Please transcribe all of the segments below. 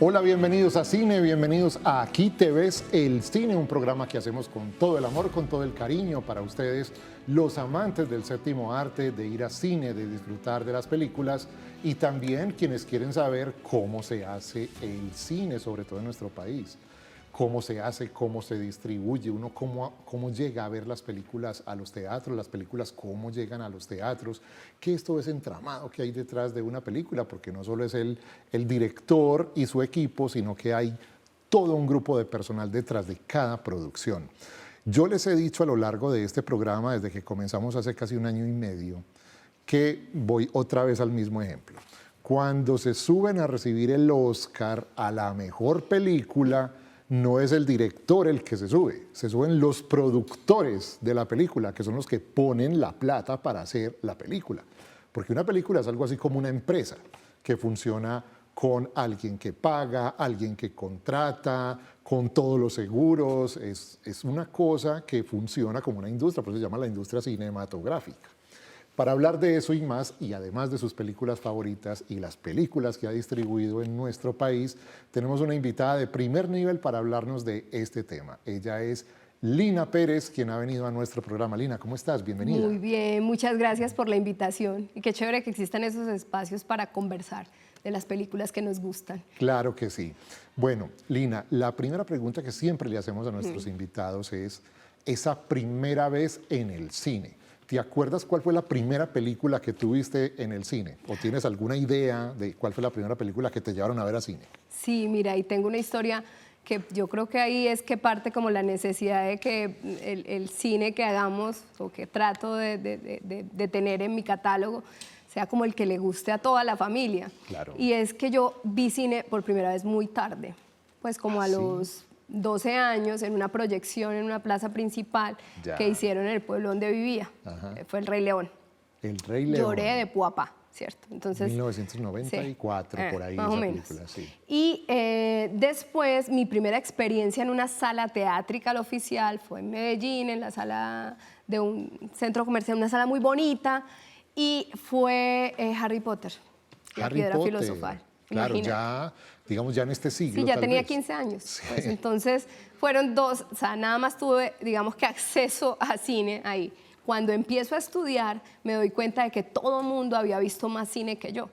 Hola, bienvenidos a Cine, bienvenidos a Aquí te ves el cine, un programa que hacemos con todo el amor, con todo el cariño para ustedes, los amantes del séptimo arte, de ir a cine, de disfrutar de las películas y también quienes quieren saber cómo se hace el cine, sobre todo en nuestro país. Cómo se hace, cómo se distribuye, uno cómo llega a ver las películas a los teatros, las películas cómo llegan a los teatros, que esto es entramado que hay detrás de una película, porque no solo es el director y su equipo, sino que hay todo un grupo de personal detrás de cada producción. Yo les he dicho a lo largo de este programa, desde que comenzamos hace casi 1 año y medio, que voy otra vez al mismo ejemplo. Cuando se suben a recibir el Oscar a la mejor película, no es el director el que se suben los productores de la película, que son los que ponen la plata para hacer la película. Porque una película es algo así como una empresa que funciona con alguien que paga, alguien que contrata, con todos los seguros. Es una cosa que funciona como una industria, por eso se llama la industria cinematográfica. Para hablar de eso y más, y además de sus películas favoritas y las películas que ha distribuido en nuestro país, tenemos una invitada de primer nivel para hablarnos de este tema. Ella es Lina Pérez, quien ha venido a nuestro programa. Lina, ¿cómo estás? Bienvenida. Muy bien, muchas gracias por la invitación. Y qué chévere que existan esos espacios para conversar de las películas que nos gustan. Claro que sí. Bueno, Lina, la primera pregunta que siempre le hacemos a nuestros invitados es esa primera vez en el cine. ¿Te acuerdas cuál fue la primera película que tuviste en el cine? ¿O tienes alguna idea de cuál fue la primera película que te llevaron a ver a cine? Sí, mira, y tengo una historia que yo creo que ahí es que parte como la necesidad de que el cine que hagamos o que trato de tener en mi catálogo sea como el que le guste a toda la familia. Claro. Y es que yo vi cine por primera vez muy tarde, pues como a los 12 años en una proyección en una plaza principal que hicieron en el pueblo donde vivía. Fue El Rey León. El Rey León. Lloré de pu a pa, ¿cierto? Entonces, 1994, por ahí, más o esa menos. película, sí. Y después, mi primera experiencia en una sala teatrical oficial fue en Medellín, en la sala de un centro comercial, una sala muy bonita, y fue Harry Potter, la piedra filosofal. Claro, Imagínate. ya, digamos, ya en este siglo. Sí, ya tal tenía vez. 15 años. Sí. Pues, entonces, fueron 2, o sea, nada más tuve, digamos que acceso a cine ahí. Cuando empiezo a estudiar, me doy cuenta de que todo el mundo había visto más cine que yo.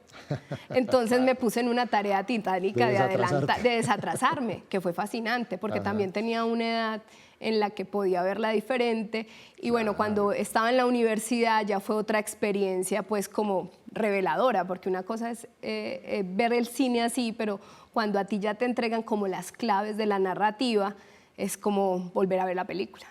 Entonces me puse en una tarea titánica de desatrasarme, que fue fascinante, porque también tenía una edad en la que podía verla diferente. Y bueno, cuando estaba en la universidad ya fue otra experiencia, pues como reveladora, porque una cosa es ver el cine así, pero cuando a ti ya te entregan como las claves de la narrativa, es como volver a ver la película.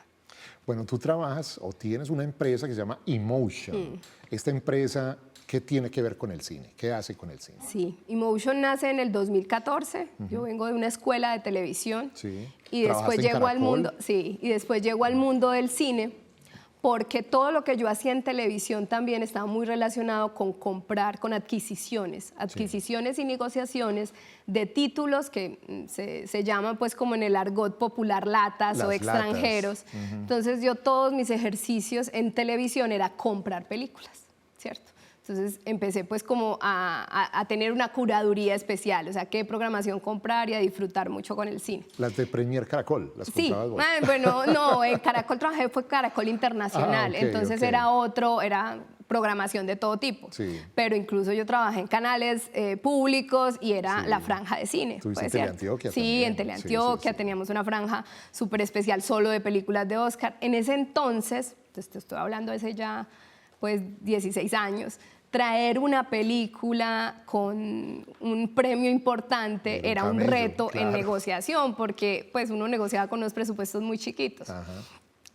Bueno, tú trabajas o tienes una empresa que se llama Emotion. Esta empresa, ¿qué tiene que ver con el cine? ¿Qué hace con el cine? Sí, Emotion nace en el 2014. Yo vengo de una escuela de televisión y después llego al mundo, y después llego al mundo del cine, porque todo lo que yo hacía en televisión también estaba muy relacionado con comprar, con adquisiciones y negociaciones de títulos que se llaman pues como en el argot popular latas o extranjeros. Entonces yo todos mis ejercicios en televisión era comprar películas, ¿cierto? Entonces empecé pues como a tener una curaduría especial, o sea, qué programación comprar y a disfrutar mucho con el cine. Las de Premier Caracol, las comprabas vos. Bueno, no, en Caracol trabajé, fue Caracol Internacional, entonces era programación de todo tipo. Pero incluso yo trabajé en canales públicos y era la franja de cine. ¿Estuviste en Teleantioquia también? Sí, en Teleantioquia teníamos una franja súper especial solo de películas de Oscar. En ese entonces, te estoy hablando de hace ya pues 16 años, traer una película con un premio importante era un reto en negociación, porque pues uno negociaba con unos presupuestos muy chiquitos.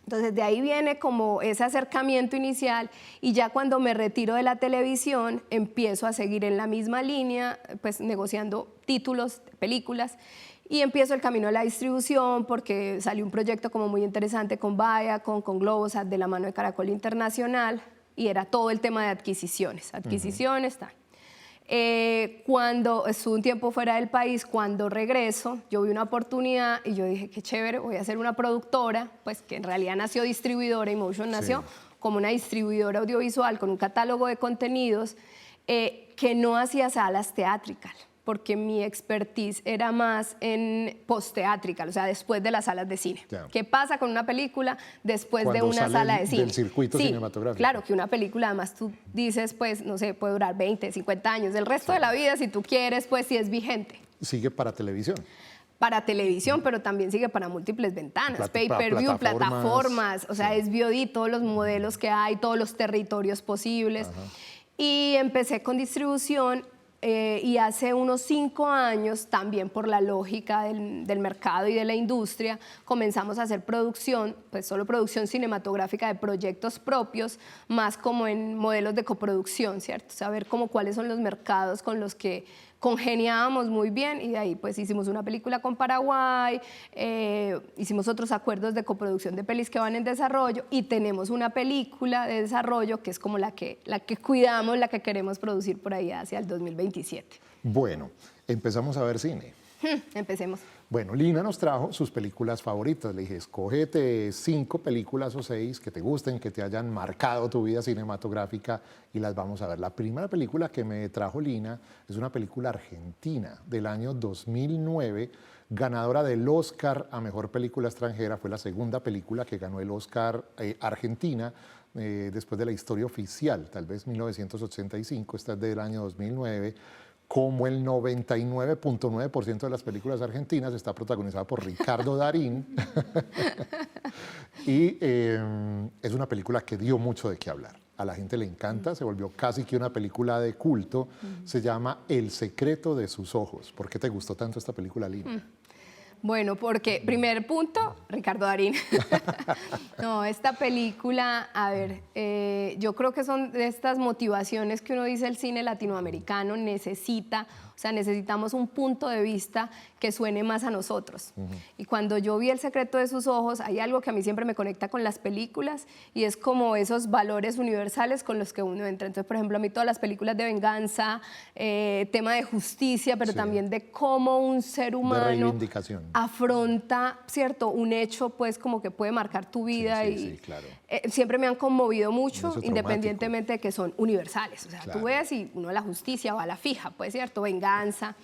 Entonces de ahí viene como ese acercamiento inicial y ya cuando me retiro de la televisión empiezo a seguir en la misma línea, pues negociando títulos, películas, y empiezo el camino de la distribución porque salió un proyecto como muy interesante con Viacom, con Globosat, de la mano de Caracol Internacional, y era todo el tema de adquisiciones, tal. Cuando estuve un tiempo fuera del país, cuando regreso, yo vi una oportunidad y yo dije, qué chévere, voy a hacer una productora, pues que en realidad nació distribuidora, Emotion nació como una distribuidora audiovisual con un catálogo de contenidos que no hacía salas teatricales. porque mi expertise era más en post-teatrical, o sea, después de las salas de cine. Claro. ¿Qué pasa con una película después de Cuando una sale sala de cine? del circuito Sí, cinematográfico. Claro, que una película, además tú dices, pues, no sé, puede durar 20, 50 años, el resto de la vida, si tú quieres, pues sí es vigente. Sigue para televisión. Para televisión, pero también sigue para múltiples ventanas, Para pay-per-view, plataformas, o sea, sí. es VOD, todos los modelos que hay, todos los territorios posibles. Y empecé con distribución y hace unos 5 años, también por la lógica del mercado y de la industria, comenzamos a hacer producción, pues solo producción cinematográfica de proyectos propios, más como en modelos de coproducción, ¿cierto? Saber como cuáles son los mercados con los que congeniábamos muy bien y de ahí pues hicimos una película con Paraguay, hicimos otros acuerdos de coproducción de pelis que van en desarrollo y tenemos una película de desarrollo que es como la que cuidamos, la que queremos producir por ahí hacia el 2027. Bueno, empezamos a ver cine. Empecemos. Bueno, Lina nos trajo sus películas favoritas. Le dije, escógete 5 películas o 6 que te gusten, que te hayan marcado tu vida cinematográfica y las vamos a ver. La primera película que me trajo Lina es una película argentina del año 2009, ganadora del Oscar a Mejor Película Extranjera. Fue la segunda película que ganó el Oscar Argentina después de La Historia Oficial, tal vez 1985, esta es del año 2009. Como el 99.9% de las películas argentinas, está protagonizada por Ricardo Darín. Y es una película que dio mucho de qué hablar. A la gente le encanta, se volvió casi que una película de culto. Se llama El secreto de sus ojos. ¿Por qué te gustó tanto esta película, Lina? Bueno, porque, primer punto, Ricardo Darín. No, esta película, a ver, yo creo que son de estas motivaciones que uno dice el cine latinoamericano necesita, o sea, necesitamos un punto de vista que suene más a nosotros. Y cuando yo vi El secreto de sus ojos, hay algo que a mí siempre me conecta con las películas y es como esos valores universales con los que uno entra. Entonces, por ejemplo, a mí todas las películas de venganza, tema de justicia, pero también de cómo un ser humano... De reivindicación. Afronta, ¿cierto? Un hecho, pues, como que puede marcar tu vida sí, claro. Siempre me han conmovido mucho, Eso es independientemente de que son universales. O sea, Claro. tú ves y uno a la justicia va a la fija, pues, ¿cierto? Venganza.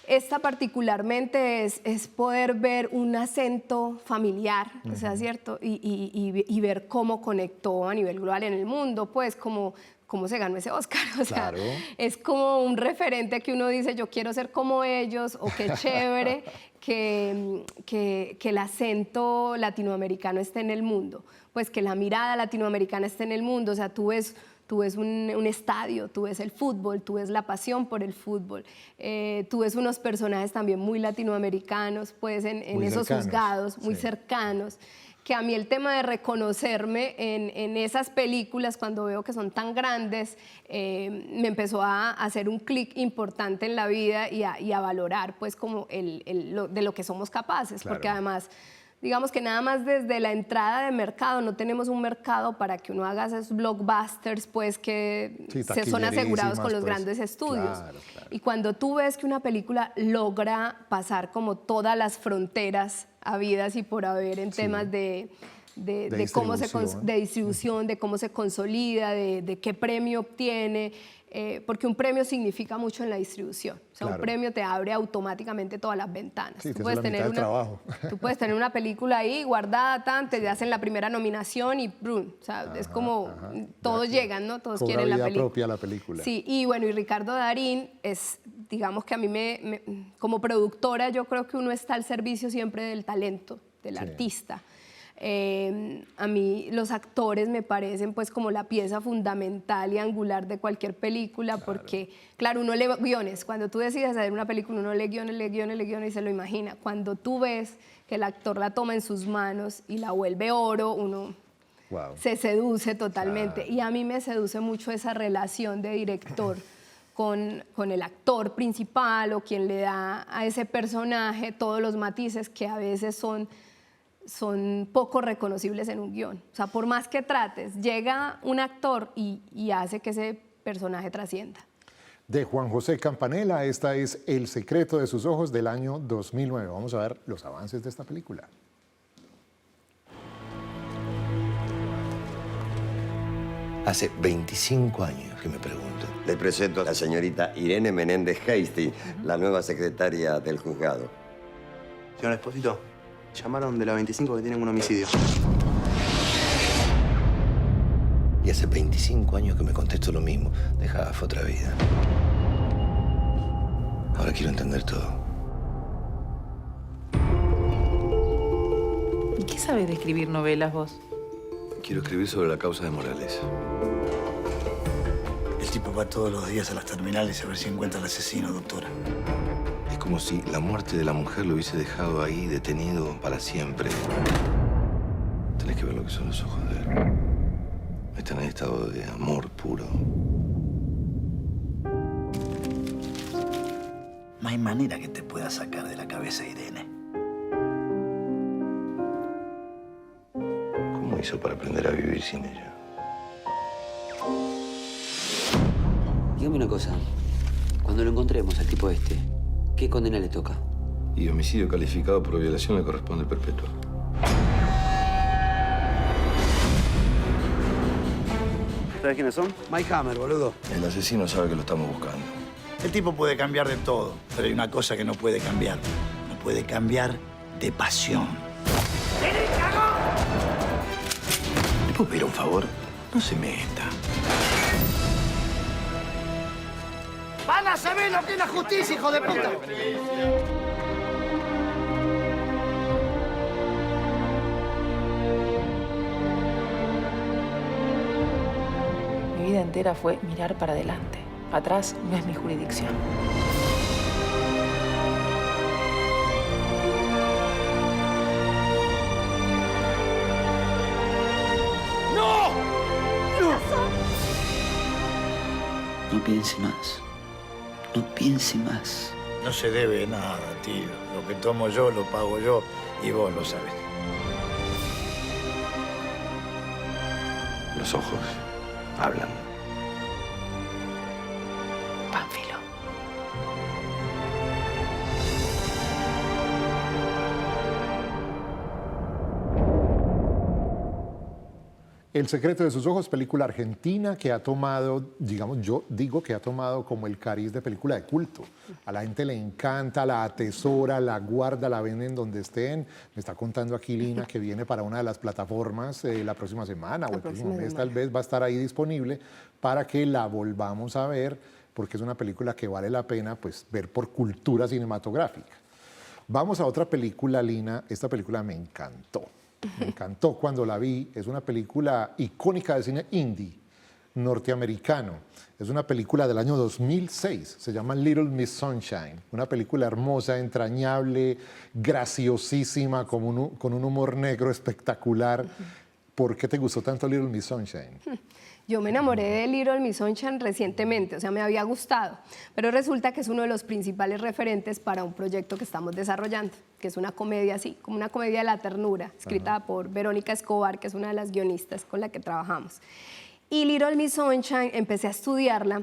Esta particularmente es poder ver un acento familiar, o sea, ¿cierto? Y ver cómo conectó a nivel global en el mundo, pues, cómo se ganó ese Oscar. O sea, Claro. es como un referente que uno dice, yo quiero ser como ellos, o qué chévere que el acento latinoamericano esté en el mundo, pues que la mirada latinoamericana esté en el mundo. O sea, tú ves un estadio, tú ves el fútbol, tú ves la pasión por el fútbol, tú ves unos personajes también muy latinoamericanos, pues en esos cercanos, juzgados, muy sí. cercanos, que a mí el tema de reconocerme en esas películas cuando veo que son tan grandes, me empezó a hacer un clic importante en la vida y a valorar pues como de lo que somos capaces, Claro. porque además... Digamos que nada más desde la entrada de mercado, no tenemos un mercado para que uno haga esos blockbusters, pues que Sí, se son asegurados con los pues. grandes estudios. Claro, claro. Y cuando tú ves que una película logra pasar como todas las fronteras habidas y por haber en temas de cómo de distribución, de cómo se consolida, de qué premio obtiene, porque un premio significa mucho en la distribución. O sea, Claro. un premio te abre automáticamente todas las ventanas. Sí, Tú te puedes hace la mitad del trabajo. Tú puedes tener una película ahí guardada, te hacen la primera nominación y ¡brum! O sea, es como todos llegan, ¿no? Todos Cobra quieren la vida película. propia la película. Sí, y bueno, y Ricardo Darín es, digamos que a mí como productora, yo creo que uno está al servicio siempre del talento, del artista. A mí los actores me parecen pues como la pieza fundamental y angular de cualquier película, porque claro, uno lee guiones, cuando tú decides hacer una película uno lee guiones y se lo imagina. Cuando tú ves que el actor la toma en sus manos y la vuelve oro, uno se seduce totalmente. Claro. Y a mí me seduce mucho esa relación de director con el actor principal o quien le da a ese personaje todos los matices que a veces son poco reconocibles en un guión. O sea, por más que trates, llega un actor y hace que ese personaje trascienda. De Juan José Campanella, esta es El secreto de sus ojos del año 2009. Vamos a ver los avances de esta película. Hace 25 años que me pregunto. Le presento a la señorita Irene Menéndez Hasty, la nueva secretaria del juzgado. Señor Espósito, llamaron de la 25 que tienen un homicidio. Y hace 25 años que me contesto lo mismo. Dejá, fue otra vida. Ahora quiero entender todo. ¿Y qué sabes de escribir novelas vos? Quiero escribir sobre la causa de Morales. El tipo va todos los días a las terminales a ver si encuentra al asesino, doctora. Es como si la muerte de la mujer lo hubiese dejado ahí, detenido para siempre. Tenés que ver lo que son los ojos de él. Están en estado de amor puro. No hay manera que te pueda sacar de la cabeza, Irene. ¿Cómo hizo para aprender a vivir sin ella? Dígame una cosa. Cuando lo encontremos al tipo este, ¿qué condena le toca? Y homicidio calificado por violación le corresponde perpetua. ¿Sabes quiénes son? Mike Hammer, boludo. El asesino sabe que lo estamos buscando. El tipo puede cambiar de todo, pero hay una cosa que no puede cambiar. No puede cambiar de pasión. ¿Le puedo pedir un favor? No se meta. ¡Van a saber lo que es la justicia, hijo de puta! Mi vida entera fue mirar para adelante. Atrás no es mi jurisdicción. No piense más. No piense más. No se debe nada, tío. Lo que tomo yo, lo pago yo y vos lo sabés. Los ojos hablan. Pánfilo. El secreto de sus ojos, película argentina que ha tomado, digamos, yo digo que ha tomado como el cariz de película de culto. A la gente le encanta, la atesora, la guarda, la venden donde estén. Me está contando aquí Lina que viene para una de las plataformas la próxima semana o el próximo mes tal vez va a estar ahí disponible para que la volvamos a ver porque es una película que vale la pena pues, ver por cultura cinematográfica. Vamos a otra película, Lina. Esta película me encantó. Me encantó cuando la vi. Es una película icónica del cine indie norteamericano. Es una película del año 2006. Se llama Little Miss Sunshine. Una película hermosa, entrañable, graciosísima, con un humor negro espectacular. ¿Por qué te gustó tanto Little Miss Sunshine? Yo me enamoré de Little Miss Sunshine recientemente, o sea, me había gustado, pero resulta que es uno de los principales referentes para un proyecto que estamos desarrollando, que es una comedia así, como una comedia de la ternura, escrita por Verónica Escobar, que es una de las guionistas con la que trabajamos. Y Little Miss Sunshine, empecé a estudiarla,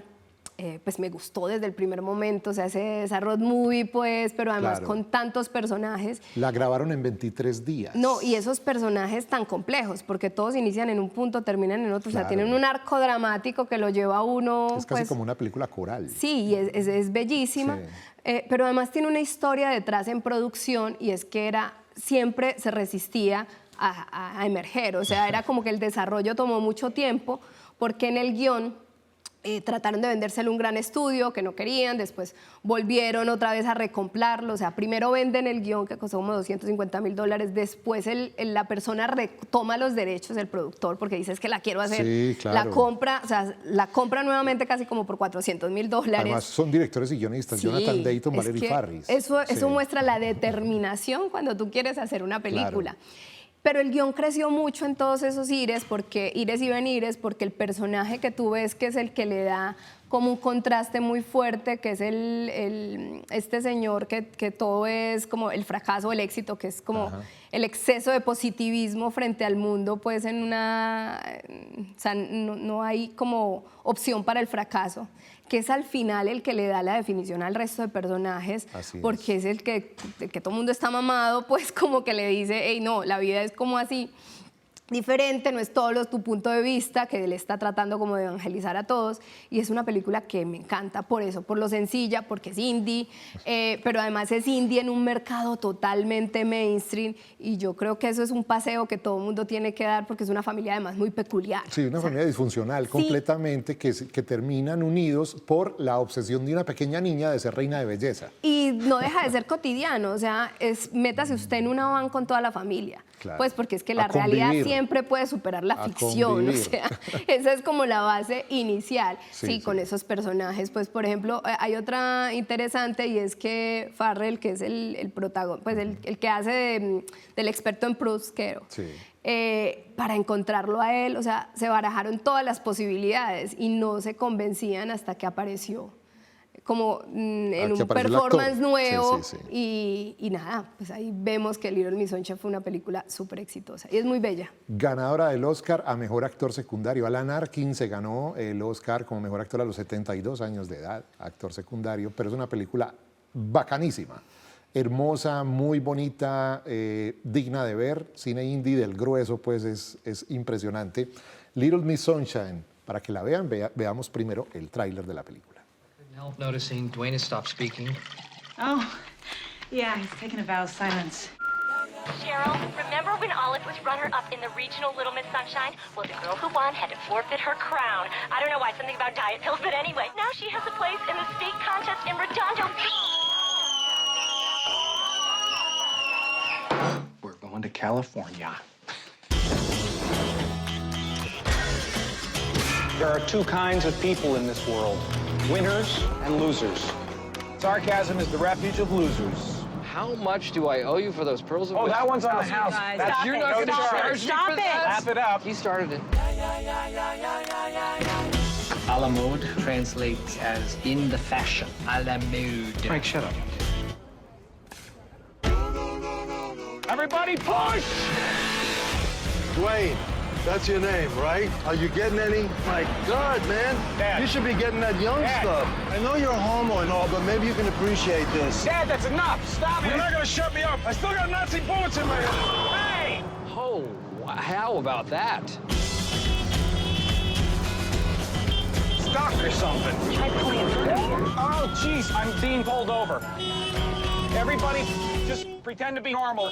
pues me gustó desde el primer momento, o sea, ese road movie, pues, pero además con tantos personajes. La grabaron en 23 días. No, y esos personajes tan complejos, porque todos inician en un punto, terminan en otro, o sea, tienen un arco dramático que lo lleva a uno. Es casi pues, como una película coral. Sí, y es bellísima, sí. Pero además tiene una historia detrás en producción y es que siempre se resistía a emerger, o sea, era como que el desarrollo tomó mucho tiempo, porque en el guión trataron de vendérselo a un gran estudio que no querían, después volvieron otra vez a recomplarlo, o sea, primero venden el guión que costó como $250,000, después la persona retoma los derechos, el productor, porque dice es que la quiero hacer, sí, claro. la compra nuevamente casi como por $400,000. Además son directores y guionistas, sí, Jonathan Dayton, Valerie Farris. Eso muestra la determinación cuando tú quieres hacer una película. Claro. Pero el guión creció mucho en todos esos ires y venires, porque el personaje que tú ves que es el que le da como un contraste muy fuerte, que es este señor que todo es como el fracaso, el éxito, que es como el exceso de positivismo frente al mundo, pues o sea, no hay como opción para el fracaso, que es al final el que le da la definición al resto de personajes, porque es el que todo el mundo está mamado, pues como que le dice, hey, no, la vida es como así. diferente, no es todo tu punto de vista, que él está tratando como de evangelizar a todos, y es una película que me encanta por eso, por lo sencilla, porque es indie, pero además es indie en un mercado totalmente mainstream, y yo creo que eso es un paseo que todo el mundo tiene que dar, porque es una familia además muy peculiar. Sí, una familia disfuncional completamente, que terminan unidos por la obsesión de una pequeña niña de ser reina de belleza. Y no deja de ser cotidiano, o sea, métase usted en una van con toda la familia. Claro. Pues porque es que la A realidad convivir. siempre puede superar la A ficción, convivir. o sea, esa es como la base inicial, Sí, sí, sí. con esos personajes. Pues, por ejemplo, hay otra interesante y es que Farrell, que es el protagonista, pues el que hace del experto en prosquero, Sí. para encontrarlo a él, o sea, se barajaron todas las posibilidades y no se convencían hasta que apareció como en que un apareció el performance actor. nuevo. Sí, sí, sí. Y nada, pues ahí vemos que Little Miss Sunshine fue una película súper exitosa y es muy bella. Ganadora del Oscar a Mejor Actor Secundario. Alan Arkin se ganó el Oscar como Mejor Actor a los 72 años de edad, actor secundario, pero es una película bacanísima, hermosa, muy bonita, digna de ver, cine indie del grueso, pues es impresionante. Little Miss Sunshine, para que la vean, veamos primero el tráiler de la película. Help noticing Dwayne has stopped speaking. Oh, yeah, he's taking a vow of silence. Cheryl, remember when Olive was runner-up in the regional Little Miss Sunshine? Well, the girl who won had to forfeit her crown. I don't know why, something about diet pills, but anyway. Now she has a place in the state contest in Redondo Beach. We're going to California. There are two kinds of people in this world, winners and losers. Sarcasm is the refuge of losers. How much do I owe you for those pearls of Oh, wisdom? that one's on the house. That's You're not going to charge me Stop for it. that? Wrap it up. He started it. A la mode translates as in the fashion. A la mode. Mike, shut up. Everybody push! Dwayne, that's your name, right? Are you getting any? My God, man. Dad. You should be getting that young Dad. stuff. I know you're a homo and all, but maybe you can appreciate this. Dad, that's enough! Stop it! You're not gonna shut me up! I still got Nazi bullets in my head! Hey! Oh, how about that? Stuck or something. Oh, jeez, I'm being pulled over. Everybody, just pretend to be normal.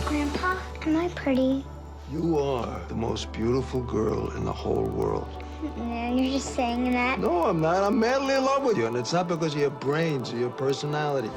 Grandpa, am I pretty? You are the most beautiful girl in the whole world. No, you're just saying that. No, I'm not. I'm madly in love with you, and it's not because of your brains or your personality.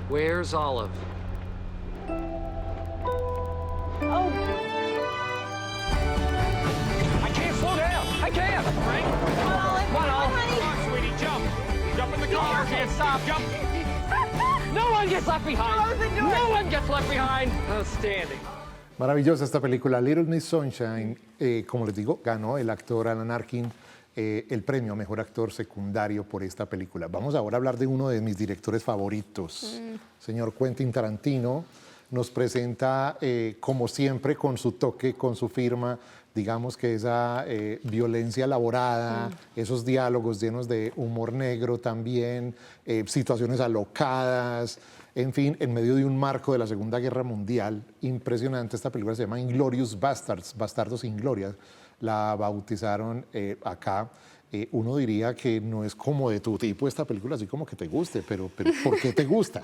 Where's Olive? I can't slow down! I can't! Frank? Come on, Olive! Come on, Olive! Come on, sweetie, jump! Jump in the car! Can't stop! Jump! No one gets left behind! No one gets left behind! Outstanding. Maravillosa esta película, Little Miss Sunshine. Como les digo, ganó el actor Alan Arkin el premio a Mejor Actor Secundario por esta película. Vamos ahora a hablar de uno de mis directores favoritos, señor Quentin Tarantino. Nos presenta, como siempre, con su toque, con su firma, digamos que esa violencia elaborada, esos diálogos llenos de humor negro también, situaciones alocadas, en fin, en medio de un marco de la Segunda Guerra Mundial impresionante. Esta película se llama Inglourious Basterds, Bastardos sin Gloria. La bautizaron acá. Uno diría que no es como de tu tipo esta película, así como que te guste, pero ¿por qué te gusta?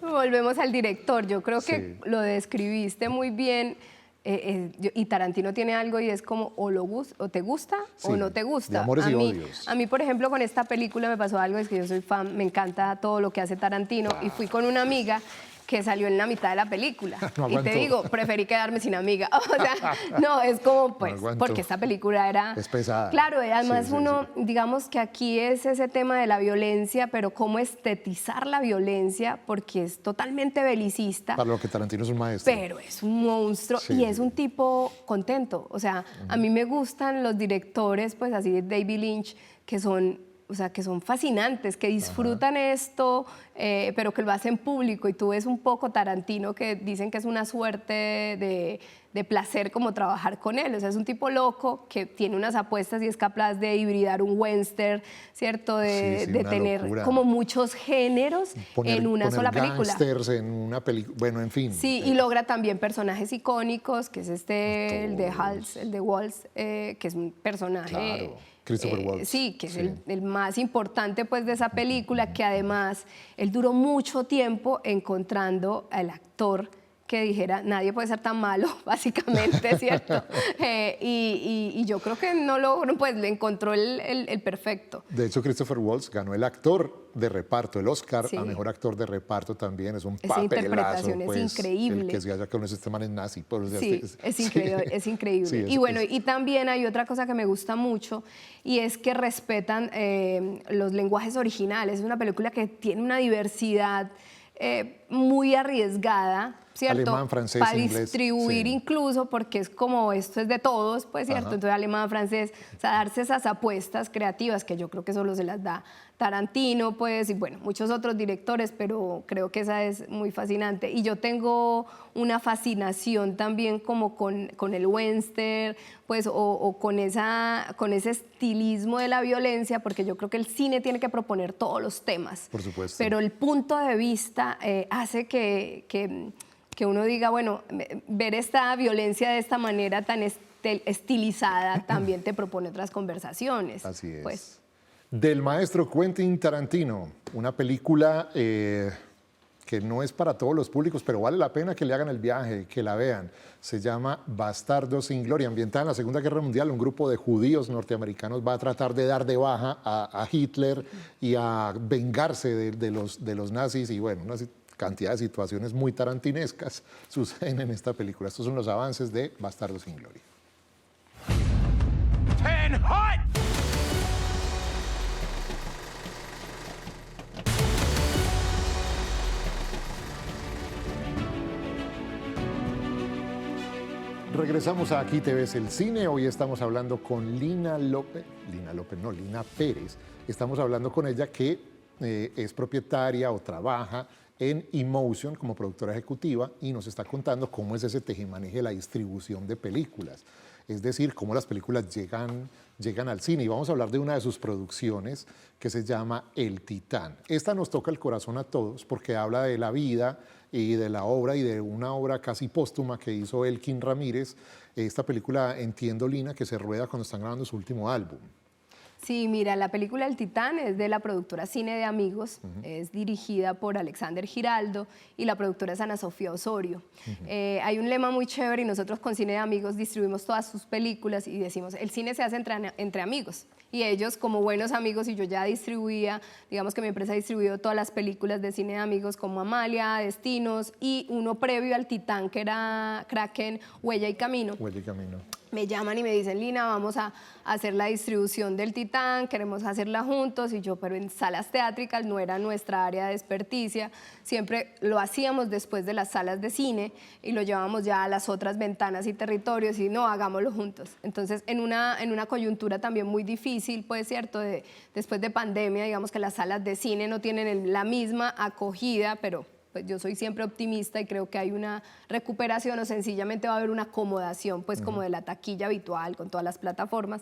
Volvemos al director. Yo creo que Sí. lo describiste muy bien. Y Tarantino tiene algo y es como o te gusta Sí, o no te gusta. de amores y mí, odios. A mí, por ejemplo, con esta película me pasó algo, es que yo soy fan, me encanta todo lo que hace Tarantino y fui con una amiga que salió en la mitad de la película. No y te aguantó. digo, preferí quedarme sin amiga. O sea, no, es como, pues, aguantó. porque esta película era... Es pesada. Claro, además Sí, sí, uno, digamos que aquí es ese tema de la violencia, pero cómo estetizar la violencia, porque es totalmente belicista. Para lo que Tarantino es un maestro. Pero es un monstruo Sí, y es sí. un tipo contento. O sea, a mí me gustan los directores, pues así de David Lynch, que son, o sea, que son fascinantes, que disfrutan esto, pero que lo hacen público. Y tú ves un poco Tarantino, que dicen que es una suerte de placer como trabajar con él. O sea, es un tipo loco que tiene unas apuestas y es capaz de hibridar un western, ¿cierto? De una tener locura. como muchos géneros en una sola película. Gángsters en una película, bueno, en fin. Sí, y logra también personajes icónicos, que es el de Hals, el de Waltz, que es un personaje... Claro, Christopher Waltz. Sí, que es el más importante pues, de esa película, que además él duró mucho tiempo encontrando al actor que dijera, nadie puede ser tan malo, básicamente, ¿cierto? Y yo creo que no logró, pues le encontró el perfecto. De hecho, Christopher Waltz ganó el actor de reparto, el Oscar Sí. a mejor actor de reparto también. Es un Esa papelazo, interpretación es pues, increíble. El que se haya con este man es nazi. Pues, o sea, Sí, es increíble, es increíble. Sí, Y bueno, y también hay otra cosa que me gusta mucho, y es que respetan los lenguajes originales. Es una película que tiene una diversidad muy arriesgada, ¿cierto? Alemán, francés, para inglés, distribuir sí. incluso, porque es como esto es de todos, pues, ¿cierto? Ajá. Entonces, alemán, francés, o sea, darse esas apuestas creativas que yo creo que solo se las da Tarantino, pues, y bueno, muchos otros directores, pero creo que esa es muy fascinante. Y yo tengo una fascinación también como con el western, pues, o con ese estilismo de la violencia, porque yo creo que el cine tiene que proponer todos los temas. Por supuesto. Pero el punto de vista hace que uno diga, bueno, ver esta violencia de esta manera tan estilizada también te propone otras conversaciones. Así es. Pues. Del maestro Quentin Tarantino, una película que no es para todos los públicos, pero vale la pena que le hagan el viaje, que la vean. Se llama Bastardos sin Gloria. Ambientada en la Segunda Guerra Mundial, un grupo de judíos norteamericanos va a tratar de dar de baja a Hitler y a vengarse de los nazis, y bueno, una cantidad de situaciones muy tarantinescas suceden en esta película. Estos son los avances de Bastardos sin Gloria. Ten hot! Regresamos a Aquí te ves el cine. Hoy estamos hablando con Lina Pérez. Estamos hablando con ella, que es propietaria o trabaja en Emotion como productora ejecutiva, y nos está contando cómo es ese tejemaneje de la distribución de películas. Es decir, cómo las películas llegan al cine. Y vamos a hablar de una de sus producciones que se llama El Titán. Esta nos toca el corazón a todos porque habla de la vida y de la obra, y de una obra casi póstuma que hizo Elkin Ramírez. Esta película, entiendo, Lina, que se rueda cuando están grabando su último álbum. Sí, mira, la película El Titán es de la productora Cine de Amigos, es dirigida por Alexander Giraldo y la productora es Ana Sofía Osorio. Hay un lema muy chévere, y nosotros con Cine de Amigos distribuimos todas sus películas y decimos, el cine se hace entre amigos. Y ellos, como buenos amigos, y yo ya distribuía, digamos que mi empresa ha distribuido todas las películas de Cine de Amigos, como Amalia, Destinos, y uno previo al Titán, que era Kraken, Huella y Camino. Huella y Camino. Me llaman y me dicen, Lina, vamos a hacer la distribución del Titán, queremos hacerla juntos. Y yo, pero en salas teátricas no era nuestra área de experticia, siempre lo hacíamos después de las salas de cine y lo llevábamos ya a las otras ventanas y territorios, y no, hagámoslo juntos. Entonces, en una coyuntura también muy difícil, pues, ¿cierto? Después de pandemia, digamos que las salas de cine no tienen la misma acogida, pero pues yo soy siempre optimista y creo que hay una recuperación, o sencillamente va a haber una acomodación, pues, como de la taquilla habitual con todas las plataformas.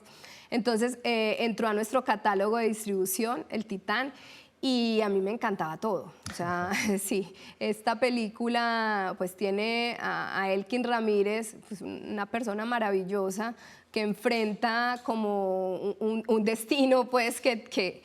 Entonces entró a nuestro catálogo de distribución El Titán, y a mí me encantaba todo. O sea, sí, esta película pues tiene a Elkin Ramírez, pues, una persona maravillosa que enfrenta como un destino, pues, que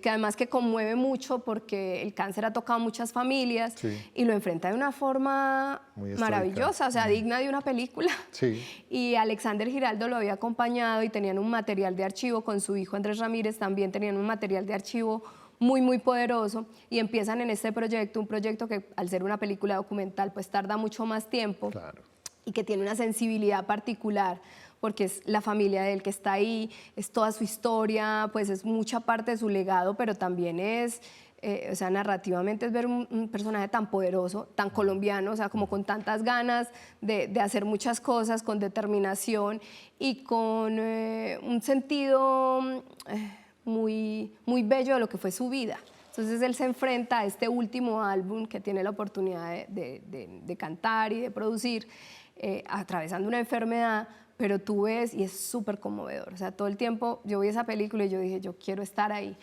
además que conmueve mucho, porque el cáncer ha tocado muchas familias, sí, y lo enfrenta de una forma maravillosa, o sea, digna de una película. Sí. Y Alexander Giraldo lo había acompañado y tenían un material de archivo con su hijo Andrés Ramírez, también tenían un material de archivo muy, muy poderoso, y empiezan en este proyecto, un proyecto que al ser una película documental pues tarda mucho más tiempo. Claro. Y que tiene una sensibilidad particular, porque es la familia de él que está ahí, es toda su historia, pues es mucha parte de su legado, pero también es, o sea, narrativamente es ver un personaje tan poderoso, tan colombiano, o sea, como con tantas ganas de hacer muchas cosas, con determinación y con un sentido muy, muy bello de lo que fue su vida. Entonces él se enfrenta a este último álbum que tiene la oportunidad de cantar y de producir, atravesando una enfermedad, pero tú ves y es súper conmovedor. O sea, todo el tiempo yo vi esa película y yo dije, yo quiero estar ahí.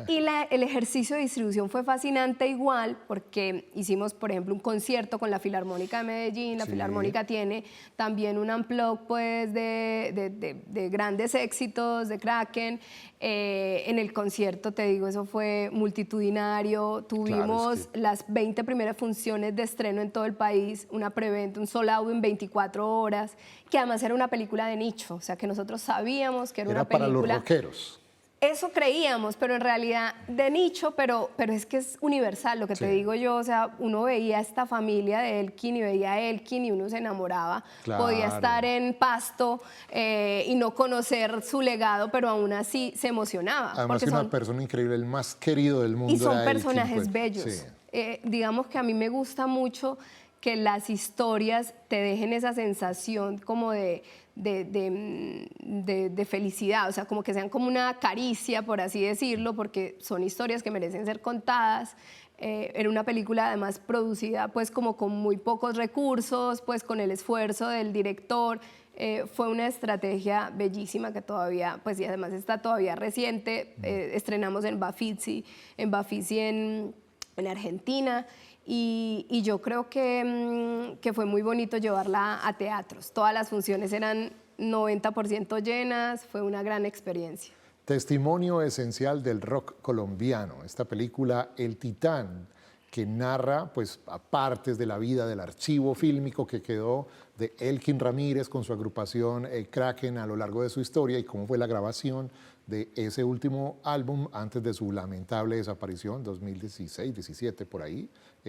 Y el ejercicio de distribución fue fascinante igual, porque hicimos, por ejemplo, un concierto con la Filarmónica de Medellín. La Filarmónica tiene también un unplug pues, de grandes éxitos, de Kraken. En el concierto, te digo, eso fue multitudinario. Tuvimos las 20 primeras funciones de estreno en todo el país, una preventa, un sold out en 24 horas, que además era una película de nicho, o sea, que nosotros sabíamos que era una película... Era para los rockeros. Eso creíamos, pero en realidad de nicho, pero es que es universal, lo que te digo yo, o sea, uno veía a esta familia de Elkin y veía a Elkin y uno se enamoraba, podía estar en Pasto y no conocer su legado, pero aún así se emocionaba. Además es una persona increíble, el más querido del mundo. Y son personajes Elkin, pues. bellos. Digamos que a mí me gusta mucho que las historias te dejen esa sensación como de felicidad, o sea, como que sean como una caricia, por así decirlo, porque son historias que merecen ser contadas. Era una película además producida pues como con muy pocos recursos, pues con el esfuerzo del director. Fue una estrategia bellísima que todavía, pues y además está todavía reciente. Estrenamos en Bafisi en Argentina. Y yo creo que fue muy bonito llevarla a teatros. Todas las funciones eran 90% llenas, fue una gran experiencia. Testimonio esencial del rock colombiano, esta película El Titán, que narra pues, partes de la vida del archivo fílmico que quedó de Elkin Ramírez con su agrupación Kraken a lo largo de su historia y cómo fue la grabación de ese último álbum antes de su lamentable desaparición, 2016, 17 por ahí.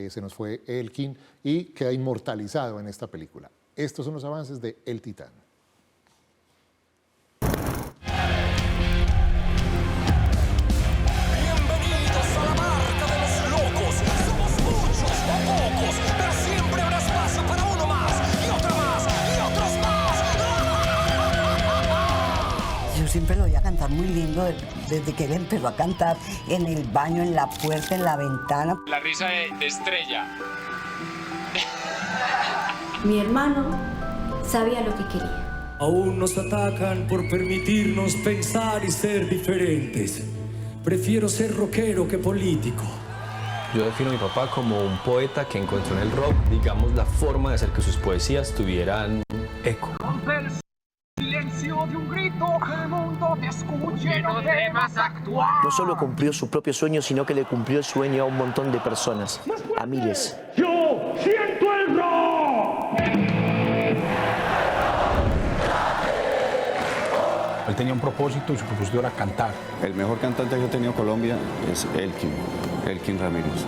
Se nos fue Elkin y queda inmortalizado en esta película. Estos son los avances de El Titán. Bienvenidos a la marca de los locos. Somos muchos o pocos, pero siempre habrá espacio para uno más, y otro más, y otros más. Yo siempre lo oía cantar muy lindo desde que él empezó a cantar en el baño, en la puerta, en la ventana. La risa de Estrella. Mi hermano sabía lo que quería. Aún nos atacan por permitirnos pensar y ser diferentes. Prefiero ser rockero que político. Yo defino a mi papá como un poeta que encontró en el rock, digamos, la forma de hacer que sus poesías tuvieran eco. Silencio de un grito, que el mundo te escuche, no temas actuar. No solo cumplió su propio sueño, sino que le cumplió el sueño a un montón de personas, a miles. ¡Yo siento el rock! Él tenía un propósito y su propósito era cantar. El mejor cantante que ha tenido Colombia es Elkin Ramírez.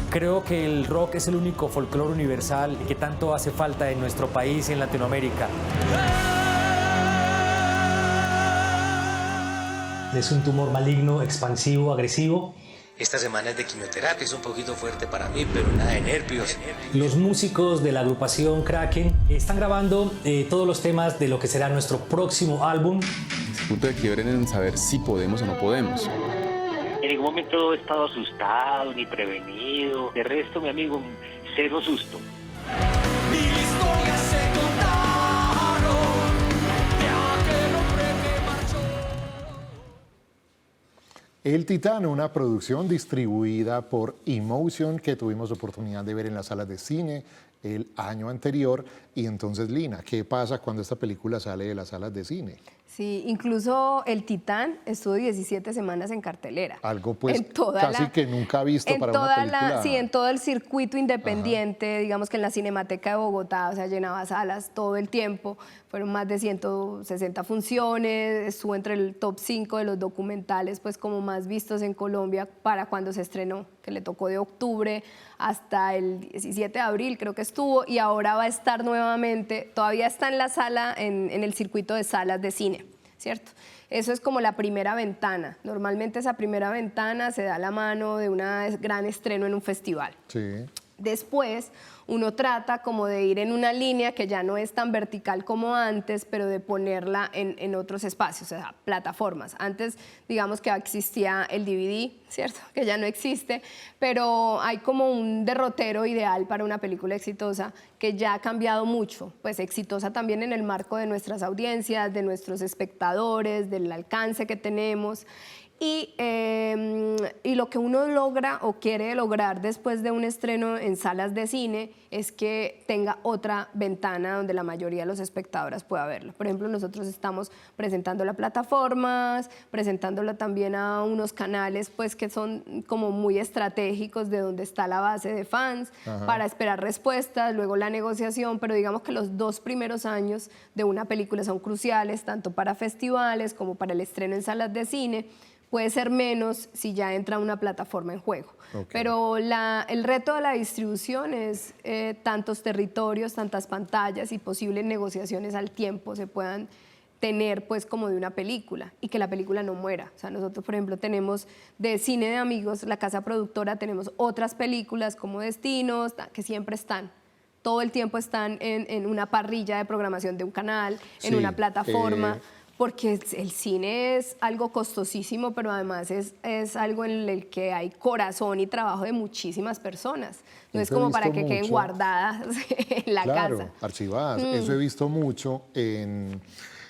Creo que el rock es el único folclore universal que tanto hace falta en nuestro país y en Latinoamérica. Es un tumor maligno, expansivo, agresivo. Esta semana es de quimioterapia, es un poquito fuerte para mí, pero nada de nervios. Los músicos de la agrupación Kraken están grabando todos los temas de lo que será nuestro próximo álbum. El punto de quiebre en saber si podemos o no podemos. En ningún momento he estado asustado ni prevenido. De resto, mi amigo, cero susto. Mil historias se contaron de aquel hombre que marchó. El Titán, una producción distribuida por Emotion que tuvimos la oportunidad de ver en las salas de cine el año anterior. Y entonces, Lina, ¿qué pasa cuando esta película sale de las salas de cine? Sí, incluso El Titán estuvo 17 semanas en cartelera. Algo pues En toda casi la- que nunca visto En para toda una película. sí, en todo el circuito independiente, digamos que en la Cinemateca de Bogotá, o sea, llenaba salas todo el tiempo. Fueron más de 160 funciones, estuvo entre el top 5 de los documentales pues como más vistos en Colombia para cuando se estrenó, que le tocó de octubre hasta el 17 de abril creo que estuvo, y ahora va a estar nuevamente, todavía está en la sala, en el circuito de salas de cine, ¿cierto? Eso es como la primera ventana. Normalmente esa primera ventana se da a la mano de un gran estreno en un festival. Sí. Después uno trata como de ir en una línea que ya no es tan vertical como antes, pero de ponerla en otros espacios, o sea, plataformas. Antes, digamos que existía el DVD, ¿cierto? Que ya no existe, pero hay como un derrotero ideal para una película exitosa que ya ha cambiado mucho, pues exitosa también en el marco de nuestras audiencias, de nuestros espectadores, del alcance que tenemos. Y lo que uno logra o quiere lograr después de un estreno en salas de cine es que tenga otra ventana donde la mayoría de los espectadores pueda verlo. Por ejemplo, nosotros estamos presentando las plataformas, presentándolo también a unos canales pues, que son como muy estratégicos de donde está la base de fans, Ajá. para esperar respuestas, luego la negociación, pero digamos que los 2 primeros años de una película son cruciales, tanto para festivales como para el estreno en salas de cine. Puede ser menos si ya entra una plataforma en juego. Ok. Pero el reto de la distribución es tantos territorios, tantas pantallas y posibles negociaciones al tiempo se puedan tener pues como de una película y que la película no muera. O sea, nosotros, por ejemplo, tenemos de Cine de Amigos, la casa productora, tenemos otras películas como Destinos, que siempre están. Todo el tiempo están en una parrilla de programación de un canal, en Sí, una plataforma. Porque el cine es algo costosísimo, pero además es algo en el que hay corazón y trabajo de muchísimas personas. No es Eso he como para visto que queden mucho. guardadas en la Claro, casa. archivadas. Eso he visto mucho en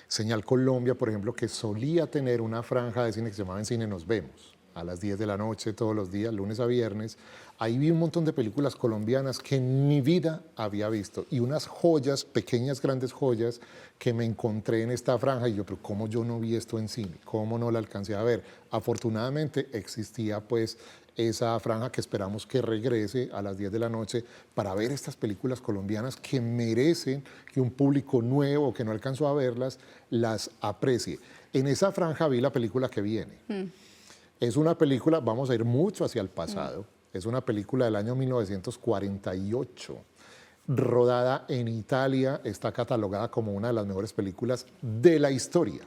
Señal Colombia, por ejemplo, que solía tener una franja de cine que se llamaba En Cine Nos Vemos, a las 10 de la noche todos los días, lunes a viernes. Ahí vi un montón de películas colombianas que en mi vida había visto y unas joyas, pequeñas, grandes joyas que me encontré en esta franja y yo, pero ¿cómo yo no vi esto en cine? ¿Cómo no la alcancé a ver? Afortunadamente existía pues esa franja que esperamos que regrese a las 10 de la noche para ver estas películas colombianas que merecen que un público nuevo que no alcanzó a verlas las aprecie. En esa franja vi la película que viene. Es una película, vamos a ir mucho hacia el pasado, es una película del año 1948, rodada en Italia, está catalogada como una de las mejores películas de la historia.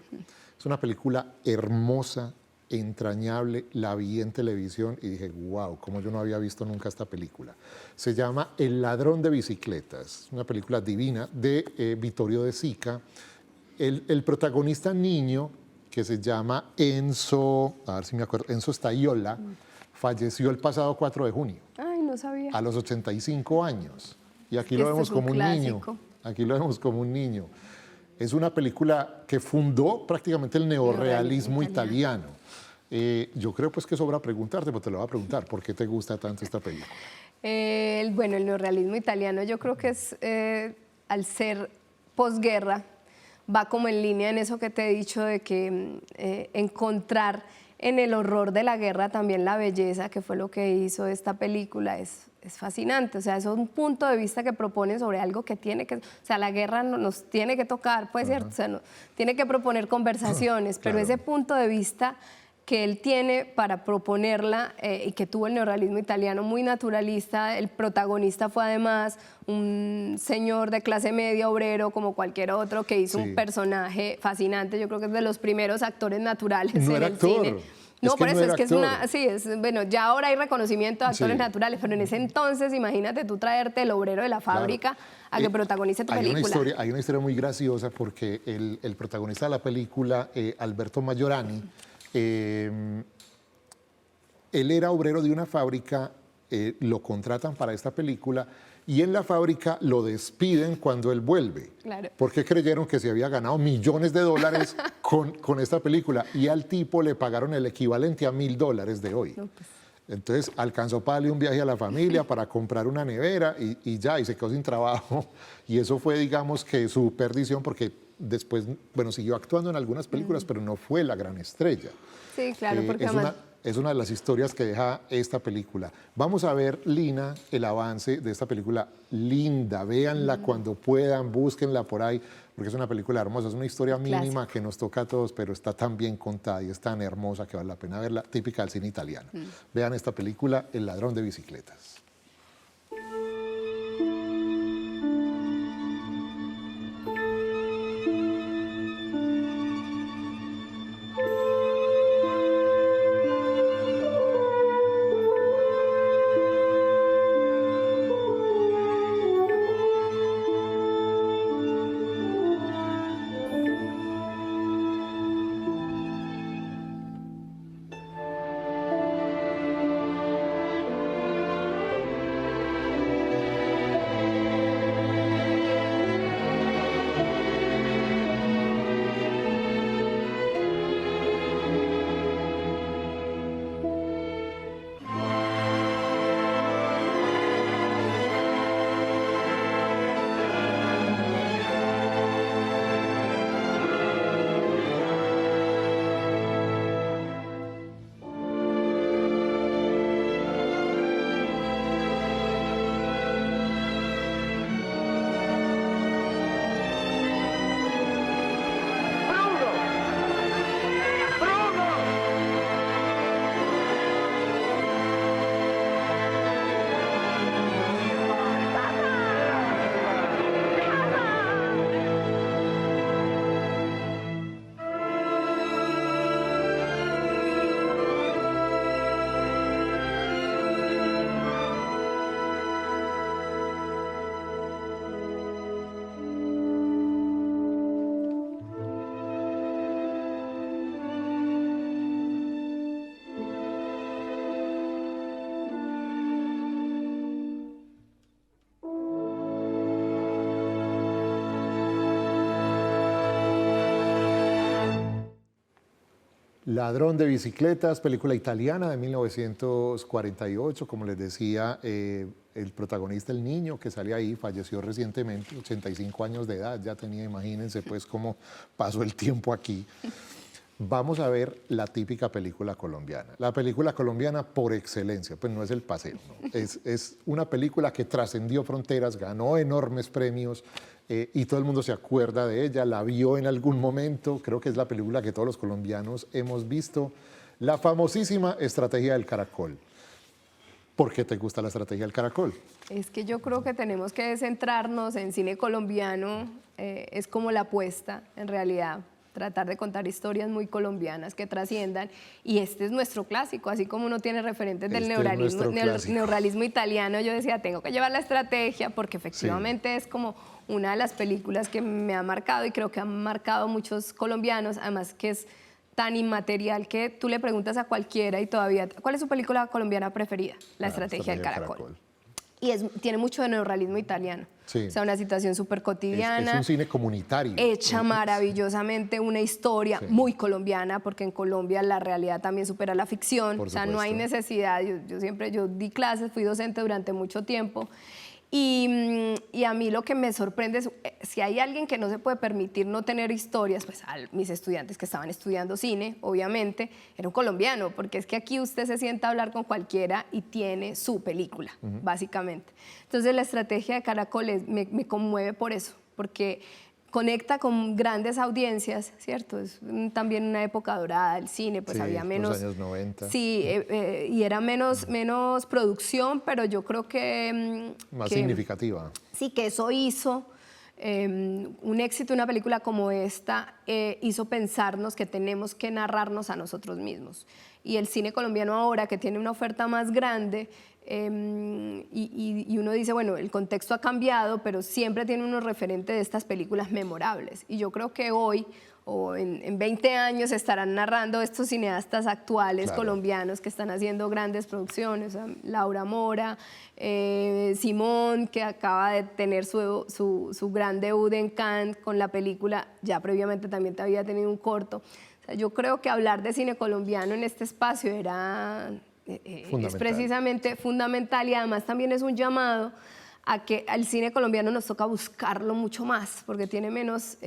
Es una película hermosa, entrañable, la vi en televisión y dije, wow, como yo no había visto nunca esta película. Se llama El ladrón de bicicletas, una película divina de Vittorio De Sica. El protagonista niño, que se llama Enzo, a ver si me acuerdo, Enzo Staiola, falleció el pasado 4 de junio, Ay, no sabía. a los 85 años. Y aquí Este lo vemos es un como un niño. clásico. Aquí lo vemos como un niño. Es una película que fundó prácticamente el neorrealismo italiano. Yo creo pues que sobra preguntarte, pero te lo voy a preguntar. ¿Por qué te gusta tanto esta película? Bueno, el neorrealismo italiano yo creo que es, al ser posguerra, va como en línea en eso que te he dicho de que encontrar en el horror de la guerra también la belleza, que fue lo que hizo esta película, es fascinante. O sea, es un punto de vista que propone sobre algo que tiene que... O sea, la guerra nos tiene que tocar, pues, ¿cierto? O sea, tiene que proponer conversaciones, pero ese punto de vista que él tiene para proponerla y que tuvo el neorrealismo italiano muy naturalista. El protagonista fue además un señor de clase media, obrero, como cualquier otro, que hizo un personaje fascinante. Yo creo que es de los primeros actores naturales en el cine. No, por eso es que es una... Sí, bueno, ya ahora hay reconocimiento de actores naturales, pero en ese entonces, imagínate tú traerte el obrero de la fábrica a que protagonice tu película. Hay una historia muy graciosa porque el protagonista de la película, Alberto Majorani, él era obrero de una fábrica, lo contratan para esta película y en la fábrica lo despiden cuando él vuelve. Claro. Porque creyeron que se había ganado millones de dólares con esta película y al tipo le pagaron el equivalente a $1.000 de hoy. No, pues. Entonces alcanzó para darle un viaje a la familia, para comprar una nevera y ya, y se quedó sin trabajo. Y eso fue, digamos, que su perdición porque después, bueno, siguió actuando en algunas películas, pero no fue la gran estrella. Sí, claro, porque además... Es una de las historias que deja esta película. Vamos a ver, Lina, el avance de esta película linda. Véanla cuando puedan, búsquenla por ahí, porque es una película hermosa. Es una historia mínima que nos toca a todos, pero está tan bien contada y es tan hermosa que vale la pena verla, típica del cine italiano. Vean esta película, El ladrón de bicicletas. Ladrón de bicicletas, película italiana de 1948, como les decía, el protagonista, el niño que sale ahí, falleció recientemente, 85 años de edad, ya tenía, imagínense pues cómo pasó el tiempo aquí. Vamos a ver la típica película colombiana. La película colombiana por excelencia, pues no es El Paseo, ¿no? Es una película que trascendió fronteras, ganó enormes premios y todo el mundo se acuerda de ella, la vio en algún momento, creo que es la película que todos los colombianos hemos visto, la famosísima Estrategia del Caracol. ¿Por qué te gusta la Estrategia del Caracol? Es que yo creo que tenemos que centrarnos en cine colombiano, es como la apuesta en realidad. Tratar de contar historias muy colombianas que trasciendan, y este es nuestro clásico, así como uno tiene referentes del neorrealismo italiano. Yo decía, tengo que llevar la Estrategia porque efectivamente es como una de las películas que me ha marcado y creo que han marcado muchos colombianos, además que es tan inmaterial que tú le preguntas a cualquiera y todavía, ¿cuál es su película colombiana preferida? La Estrategia del Caracol. Y tiene mucho de neorrealismo italiano. Sí. O sea, una situación súper cotidiana. Es un cine comunitario. Hecha maravillosamente, una historia muy colombiana, porque en Colombia la realidad también supera la ficción. O sea, no hay necesidad. Yo di clases, fui docente durante mucho tiempo. Y a mí lo que me sorprende es, si hay alguien que no se puede permitir no tener historias, pues a mis estudiantes que estaban estudiando cine, obviamente, era un colombiano, porque es que aquí usted se sienta a hablar con cualquiera y tiene su película, básicamente. Entonces la Estrategia de Caracol me conmueve por eso, porque conecta con grandes audiencias, ¿cierto? Es también una época dorada del cine, pues había menos... los años 90. Sí, y era menos producción, pero yo creo que... Más significativa. Sí, que eso hizo un éxito, una película como esta, hizo pensarnos que tenemos que narrarnos a nosotros mismos. Y el cine colombiano ahora, que tiene una oferta más grande, y uno dice, bueno, el contexto ha cambiado, pero siempre tiene unos referentes de estas películas memorables. Y yo creo que hoy, o en 20 años, estarán narrando estos cineastas actuales colombianos que están haciendo grandes producciones. O sea, Laura Mora, Simón, que acaba de tener su gran debut en Cannes con la película, ya previamente también había tenido un corto. O sea, yo creo que hablar de cine colombiano en este espacio es precisamente fundamental, y además también es un llamado a que al cine colombiano nos toca buscarlo mucho más, porque tiene menos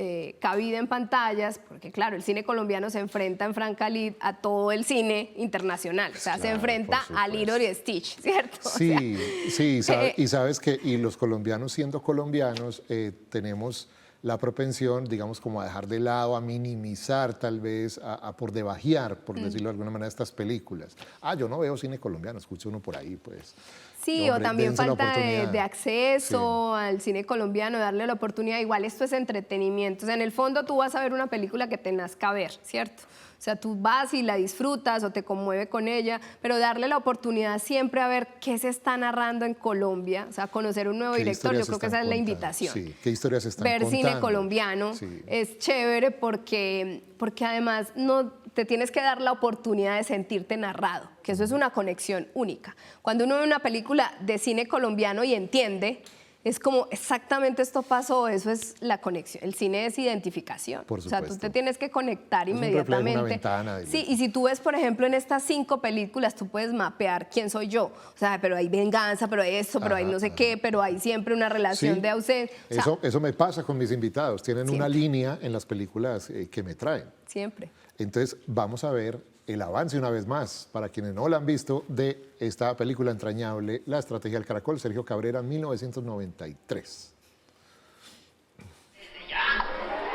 cabida en pantallas, porque claro, el cine colombiano se enfrenta en Franca Lid a todo el cine internacional, o sea, claro, se enfrenta a Lilo y Stitch, ¿cierto? Sí, sí, y sabes que y los colombianos siendo colombianos tenemos la propensión, digamos, como a dejar de lado, a minimizar tal vez, a por debajear, por decirlo de alguna manera, estas películas. Yo no veo cine colombiano, escucho uno por ahí, pues. Sí, hombre, o también falta de acceso al cine colombiano, darle la oportunidad. Igual esto es entretenimiento. O sea, en el fondo tú vas a ver una película que te nazca ver, ¿cierto? O sea, tú vas y la disfrutas o te conmueve con ella, pero darle la oportunidad siempre a ver qué se está narrando en Colombia, o sea, conocer un nuevo director, yo creo que esa es la invitación. Sí, ¿qué historias se están ver contando? Cine colombiano es chévere porque además no te tienes que dar la oportunidad de sentirte narrado, que eso es una conexión única. Cuando uno ve una película de cine colombiano y entiende, es como exactamente esto pasó, eso es la conexión. El cine es identificación. Por supuesto. O sea, tú te tienes que conectar es inmediatamente. Una ventana sí, y si tú ves, por ejemplo, en estas 5 películas, tú puedes mapear quién soy yo. O sea, pero hay venganza, pero hay esto, pero hay no sé qué, pero hay siempre una relación de ausencia. O sea, eso me pasa con mis invitados. Tienen una línea en las películas que me traen. Siempre. Entonces, vamos a ver el avance una vez más, para quienes no la han visto, de esta película entrañable, La Estrategia del Caracol, Sergio Cabrera, 1993.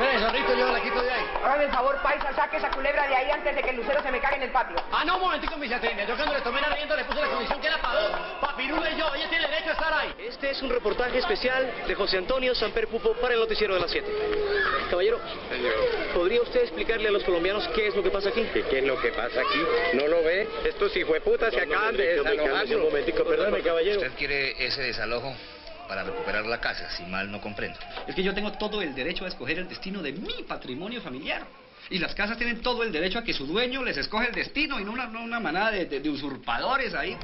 Eso, Rito, yo la quito de ahí. Hágame el favor, paisa, saque esa culebra de ahí antes de que el lucero se me caiga en el patio. No, un momentico, mi Cetrina. Yo cuando le tomé la rienda le puse la condición que era para 2. Papirula y yo, ella tiene derecho a estar ahí. Este es un reportaje especial de José Antonio Samper Pupo para el noticiero de las 7. Caballero, ¿podría usted explicarle a los colombianos qué es lo que pasa aquí? ¿Qué es lo que pasa aquí? ¿No lo ve? Estos hijueputas se acaban de desalojar. Un momentico, perdóname, caballero. ¿Usted quiere ese desalojo para recuperar la casa, si mal no comprendo? Es que yo tengo todo el derecho a escoger el destino de mi patrimonio familiar. Y las casas tienen todo el derecho a que su dueño les escoge el destino y no una manada de usurpadores ahí.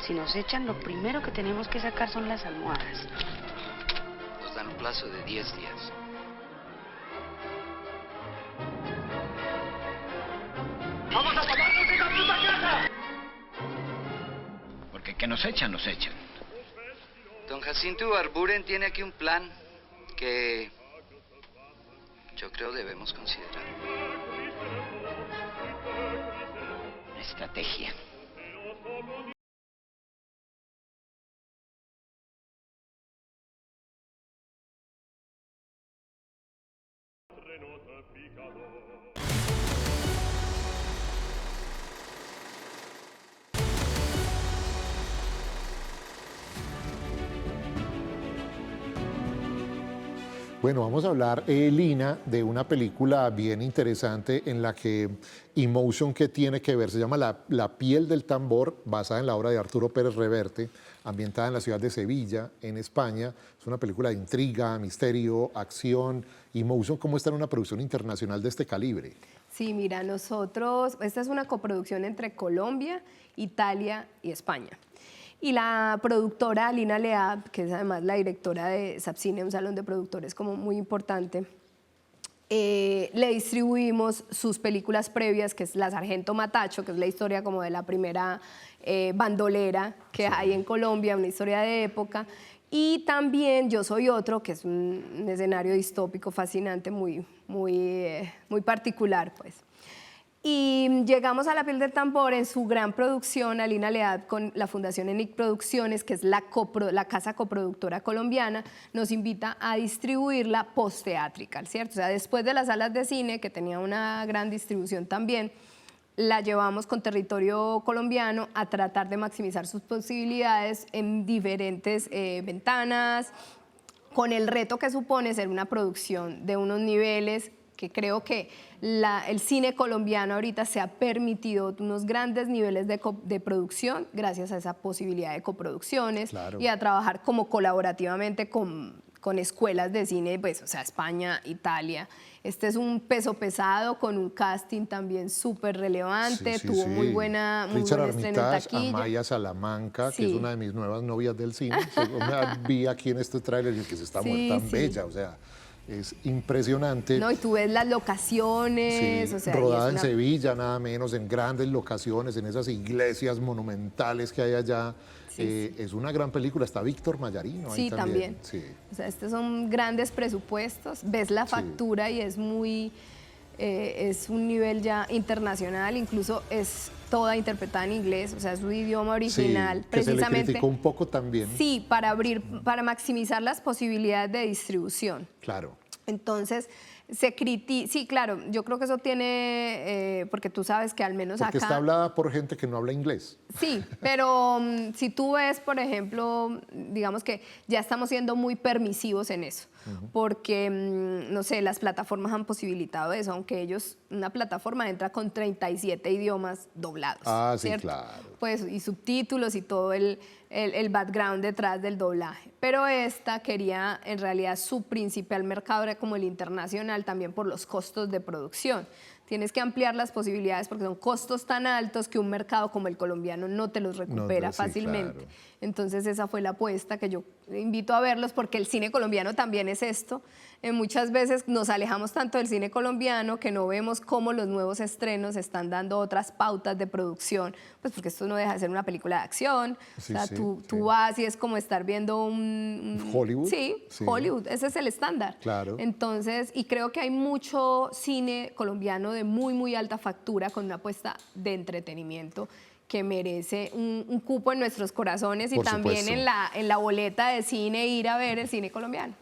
Si nos echan, lo primero que tenemos que sacar son las almohadas. Nos dan un plazo de 10 días. ¡Vamos a tomarnos esa puta casa! Porque que nos echan, nos echan. Don Jacinto Arburen tiene aquí un plan que yo creo debemos considerar. Estrategia. Bueno, vamos a hablar, Lina, de una película bien interesante en la que Emotion, que tiene que ver, se llama La piel del tambor, basada en la obra de Arturo Pérez Reverte, ambientada en la ciudad de Sevilla, en España. Es una película de intriga, misterio, acción. Emotion, ¿cómo está en una producción internacional de este calibre? Sí, mira, esta es una coproducción entre Colombia, Italia y España. Y la productora Lina Leab, que es además la directora de Sapcine, un salón de productores como muy importante, le distribuimos sus películas previas, que es La Sargento Matacho, que es la historia como de la primera bandolera que hay en Colombia, una historia de época, y también Yo Soy Otro, que es un escenario distópico fascinante, muy particular, pues. Y llegamos a La piel del tambor en su gran producción, a Lina Leab con la Fundación ENIC Producciones, que es la casa coproductora colombiana, nos invita a distribuirla post-teatrical, ¿cierto? O sea, después de las salas de cine, que tenía una gran distribución también, la llevamos con territorio colombiano a tratar de maximizar sus posibilidades en diferentes ventanas, con el reto que supone ser una producción de unos niveles que creo que el cine colombiano ahorita se ha permitido unos grandes niveles de producción gracias a esa posibilidad de coproducciones y a trabajar como colaborativamente con escuelas de cine, pues, o sea, España, Italia. Este es un peso pesado con un casting también súper relevante, tuvo muy buen estreno en taquilla. Amaya Salamanca, que es una de mis nuevas novias del cine. Vi aquí en este tráiler que se está muy tan bella, o sea, es impresionante. No, y tú ves las locaciones, o sea, rodada en Sevilla, nada menos, en grandes locaciones, en esas iglesias monumentales que hay allá. Es una gran película, está Víctor Mayarino ahí Sí, también. Sí. O sea, estos son grandes presupuestos, ves la factura y es muy, es un nivel ya internacional, incluso es toda interpretada en inglés, o sea, es su idioma original. Sí, que se le criticó un poco también. Sí, para maximizar las posibilidades de distribución. Claro. Entonces, sí, claro, yo creo que eso tiene, porque tú sabes que al menos porque acá... está hablada por gente que no habla inglés. Sí, pero si tú ves, por ejemplo, digamos que ya estamos siendo muy permisivos en eso, porque, no sé, las plataformas han posibilitado eso, aunque ellos, una plataforma entra con 37 idiomas doblados. Ah, sí, ¿cierto? claro. Pues, y subtítulos y todo el background detrás del doblaje. Pero esta quería, en realidad, su principal mercado era como el internacional, también por los costos de producción. Tienes que ampliar las posibilidades porque son costos tan altos que un mercado como el colombiano no te los recupera fácilmente. Claro. Entonces esa fue la apuesta que yo invito a verlos porque el cine colombiano también es esto. Muchas veces nos alejamos tanto del cine colombiano que no vemos cómo los nuevos estrenos están dando otras pautas de producción, pues porque esto no deja de ser una película de acción. Sí, o sea, tú vas y es como estar viendo Hollywood. Sí, Hollywood, ese es el estándar. Claro. Entonces, y creo que hay mucho cine colombiano de muy, muy alta factura con una apuesta de entretenimiento que merece un cupo en nuestros corazones y también en la boleta de cine ir a ver el cine colombiano.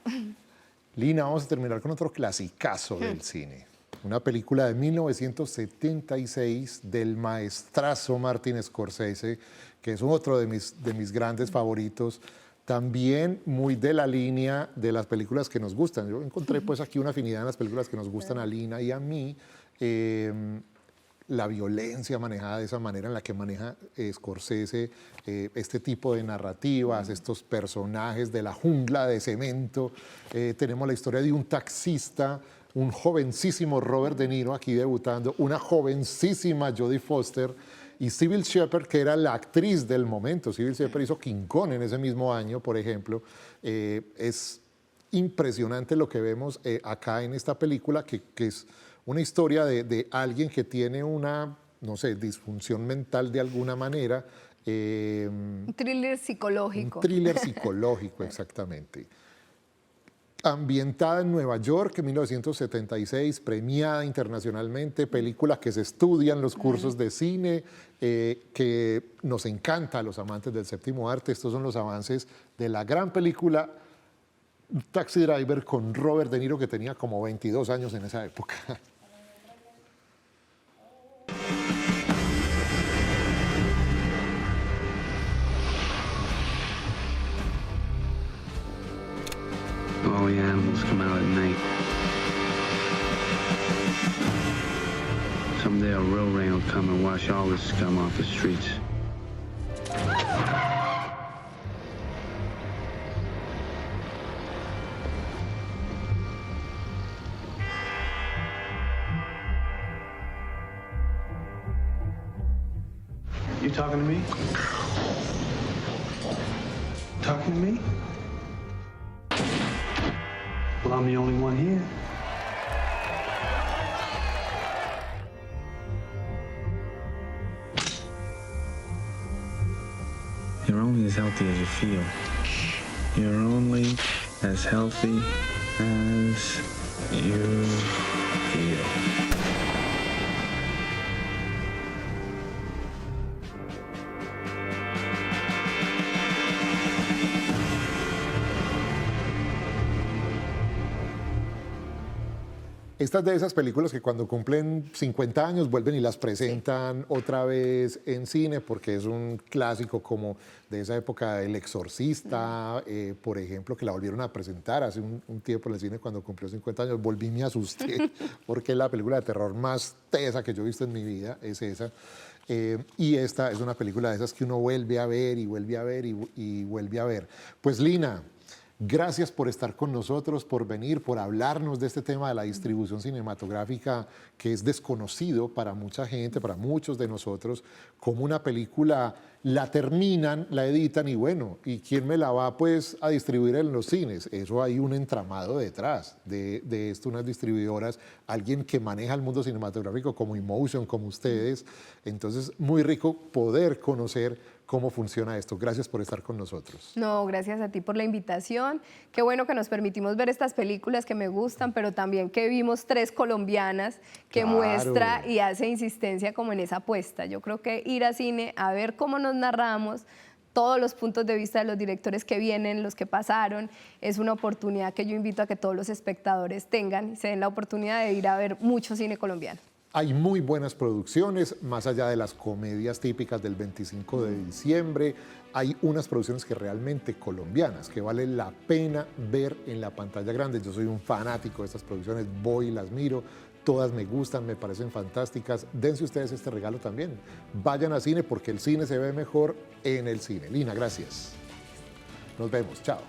Lina, vamos a terminar con otro clasicazo del cine. Una película de 1976 del maestrazo Martin Scorsese, que es otro de mis grandes favoritos. También muy de la línea de las películas que nos gustan. Yo encontré pues aquí una afinidad en las películas que nos gustan a Lina y a mí. La violencia manejada de esa manera en la que maneja Scorsese este tipo de narrativas, estos personajes de la jungla de cemento. Tenemos la historia de un taxista, un jovencísimo Robert De Niro aquí debutando, una jovencísima Jodie Foster y Sybil Shepherd, que era la actriz del momento. Sybil Shepherd hizo King Kong en ese mismo año, por ejemplo. Es impresionante lo que vemos acá en esta película, que es una historia de alguien que tiene una, no sé, disfunción mental de alguna manera. Un thriller psicológico. Un thriller psicológico, exactamente. Ambientada en Nueva York en 1976, premiada internacionalmente, película que se estudia en los cursos de cine, que nos encanta a los amantes del séptimo arte. Estos son los avances de la gran película Taxi Driver con Robert De Niro, que tenía como 22 años en esa época. All the animals come out at night. Someday a road rain will come and wash all this scum off the streets. You talking to me? Talking to me? Well, I'm the only one here. You're only as healthy as you feel. You're only as healthy as you feel. Estas de esas películas que cuando cumplen 50 años vuelven y las presentan otra vez en cine, porque es un clásico como de esa época, El Exorcista, por ejemplo, que la volvieron a presentar hace un tiempo en el cine cuando cumplió 50 años. Volví y me asusté, porque es la película de terror más tesa que yo he visto en mi vida, es esa. Y esta es una película de esas que uno vuelve a ver y vuelve a ver y vuelve a ver. Pues Lina, gracias por estar con nosotros, por venir, por hablarnos de este tema de la distribución cinematográfica que es desconocido para mucha gente, para muchos de nosotros, como una película la terminan, la editan y bueno, ¿y quién me la va pues a distribuir en los cines? Eso hay un entramado detrás de esto, unas distribuidoras, alguien que maneja el mundo cinematográfico como Emotion, como ustedes. Entonces, muy rico poder conocer cómo funciona esto. Gracias por estar con nosotros. No, gracias a ti por la invitación. Qué bueno que nos permitimos ver estas películas que me gustan, pero también que vimos 3 colombianas que muestra y hace insistencia como en esa apuesta. Yo creo que ir a cine a ver cómo nos narramos, todos los puntos de vista de los directores que vienen, los que pasaron, es una oportunidad que yo invito a que todos los espectadores tengan y se den la oportunidad de ir a ver mucho cine colombiano. Hay muy buenas producciones, más allá de las comedias típicas del 25 de diciembre, hay unas producciones que realmente colombianas, que vale la pena ver en la pantalla grande. Yo soy un fanático de estas producciones, voy y las miro, todas me gustan, me parecen fantásticas. Dense ustedes este regalo también. Vayan a cine porque el cine se ve mejor en el cine. Lina, gracias. Nos vemos, chao.